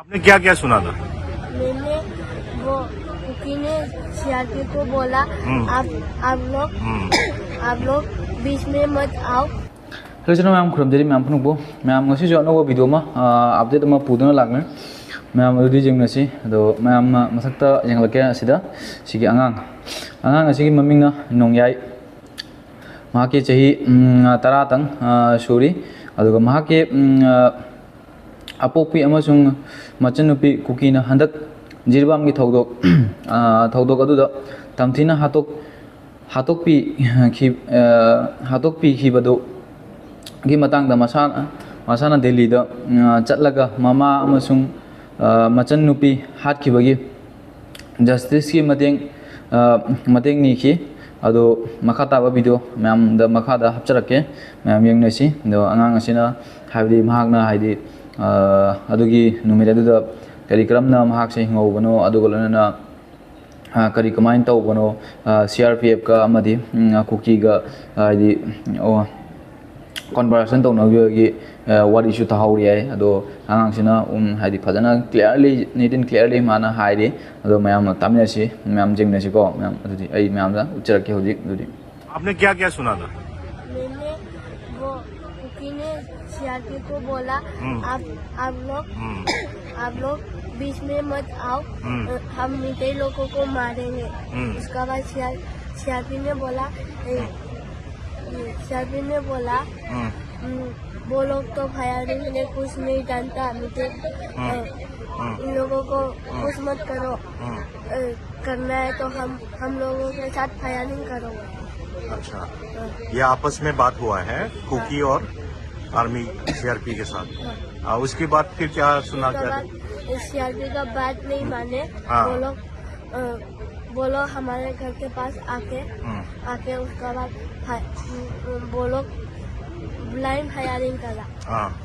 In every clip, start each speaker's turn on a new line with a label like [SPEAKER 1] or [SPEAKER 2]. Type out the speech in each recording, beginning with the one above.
[SPEAKER 1] आपने क्या क्या सुना था?
[SPEAKER 2] मैंने वो कुकी ने सीआरपी को बोला आप लोग बीच में मत आओ।
[SPEAKER 3] Hello channel मैम खुरमजरी मैम फुनुबो ma'am ngasi jo no video ma update ma puduna lakne ma'am अदुदी जेंगनसी दो मैम मसक्ता जेंगलके असिदा सिगी अंगांग असिगी ममिंगना नोंगयाई माके चही 10 तंग सूरी अदुगा माके अपोपी अमसुंग मचनुपी कुकीना हंदक जिरबाम की थौदोक अदुदा तमथिना हातोकपी खिबदो की मतंग मसाना दिल्ली चलगा ममा मचन नुपी हाथखिबगी जस्टिस की मतेंग नीखी अदो मखा ताबा वीडियो मैम द मखा दा हपचरके मैम यंगनसी दो अंगांग असिना हाइबदी महागना हाइदी अदुगी नुमित अदुदा करी क्रमना महाग से हिंगौबनो अदुगलना करी कमाइन तौबनो सीआरपीएफ का अमदी कुकी का हाइदी कन्वर्सेशन तौनगी वारीसु ताहौरी है अदो आंगांगसिना हाइदी फजना क्लियरली नीट एंड क्लियरली माना हाइदी अदो मैम तामिनसी मैम जेंगनसी को मैम अदुदी आई मैम दा उच्चरके होजिक अदुदी
[SPEAKER 1] आपने क्या क्या सुना था?
[SPEAKER 2] मैंने वो कुकी ने सीआरपी को बोला आप लोग बीच में मत आओ, हम मिटे लोगों को मारेंगे। उसका बाद सीआरपी ने बोला वो लोग तो फायरिंग में कुछ नहीं जानता, मुझे इन लोगों को कुछ मत करो, करना है तो हम लोगों के साथ फायरिंग करो।
[SPEAKER 1] अच्छा, ये आपस में बात हुआ है कुकी और आर्मी सीआरपी के साथ। उसके बाद फिर क्या सुना? क्या
[SPEAKER 2] सीआरपी का बात नहीं माने, वो लोग हमारे घर के पास आके उसका बाद वो लोग ब्लाइंड फायरिंग करा।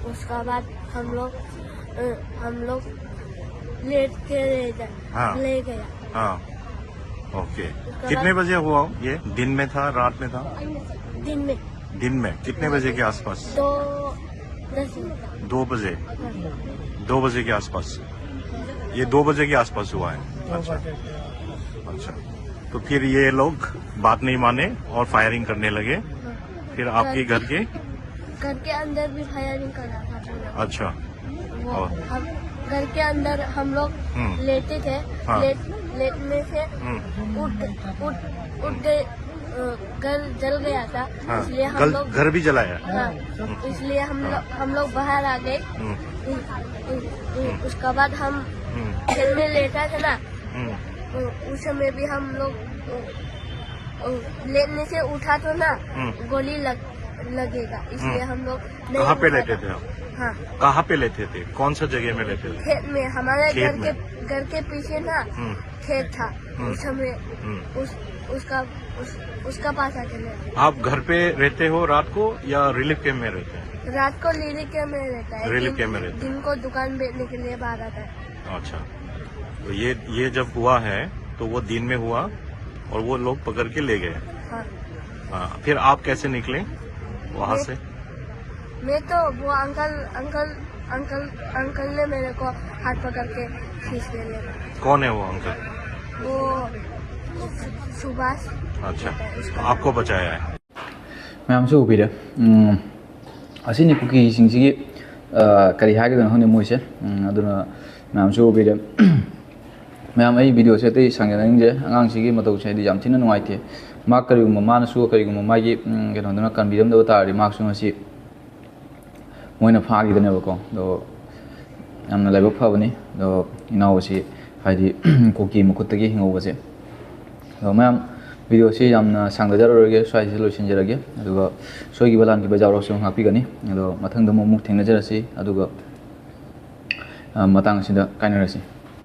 [SPEAKER 2] उसका बाद हम लोग लेट के ले गया।
[SPEAKER 1] ओके, कितने बजे हुआ ये? दिन में था, रात में था? दिन में कितने बजे के आसपास? 2 बजे। 2 बजे के आसपास, ये 2 बजे के आसपास हुआ है। अच्छा, तो फिर ये लोग बात नहीं माने और फायरिंग करने लगे। फिर आपके घर के
[SPEAKER 2] अंदर भी फायरिंग करा था।
[SPEAKER 1] अच्छा,
[SPEAKER 2] और घर के अंदर हम लोग लेटे थे। लेटने से उठ गए, घर जल गया था। इसलिए हम लोग
[SPEAKER 1] घर भी जलाया।
[SPEAKER 2] इसलिए हम लोग बाहर आ गए। उसका बाद हम घर में लेटा था ना, उस समय भी हम लोग लेटने से उठा तो ना गोली लगेगा, इसलिए हम लोग
[SPEAKER 1] कहाँ पे लेटे थे आप?
[SPEAKER 2] हाँ,
[SPEAKER 1] कहाँ पे लेटे थे? कौन सा जगह में लेटे थे?
[SPEAKER 2] खेत में। हमारे घर के पीछे ना खेत था। उस समय उसका पास आके लेटे।
[SPEAKER 1] आप घर पे रहते हो रात को या रिलीफ कैम्प में रहते हैं?
[SPEAKER 2] रात को रिलीफ कैम्प में रहता है,
[SPEAKER 1] रिलीफ कैम्प में रहता है।
[SPEAKER 2] दिन को दुकान बेचने के लिए बाहर आता है।
[SPEAKER 1] अच्छा, तो ये जब हुआ है तो वो दिन में हुआ और वो लोग पकड़ के ले गए। हाँ, फिर आप कैसे निकले वहाँ से?
[SPEAKER 2] मैं तो वो अंकल ने मेरे को हाथ पकड़ के खींच के ले गए।
[SPEAKER 1] कौन है वो अंकल?
[SPEAKER 2] वो सुभाष।
[SPEAKER 1] अच्छा, आपको बचाया है।
[SPEAKER 3] मैम से उबीरे असिनी कुकी सिंगसिगी करी हागदन होने मोइसे अदुना मैम से उबीरे मैम आई वीडियो से ते संगनंगे अंगांगसिगी मतौ सेदि याम थिना नुवाइते मा करिगुम मानसु करिगुम मागी केनोदना कन्बिदम दो तारि मार्क्स ngasi मोइना फागिदनेबको दो यामना लाइबक फबनी दो इनावसी हाइदि कुकी मुकुतगी हिंगौबसे दो मैम वीडियो से यामना सांगदजरगे स्वाइसे लोइसिनजरगे अदुगा सोइगी बलान की बजावरसु हापिगनी अदो मथंग दमो मुक थेंगनजरसि अदुगा मतंग सिदा काइनरसि।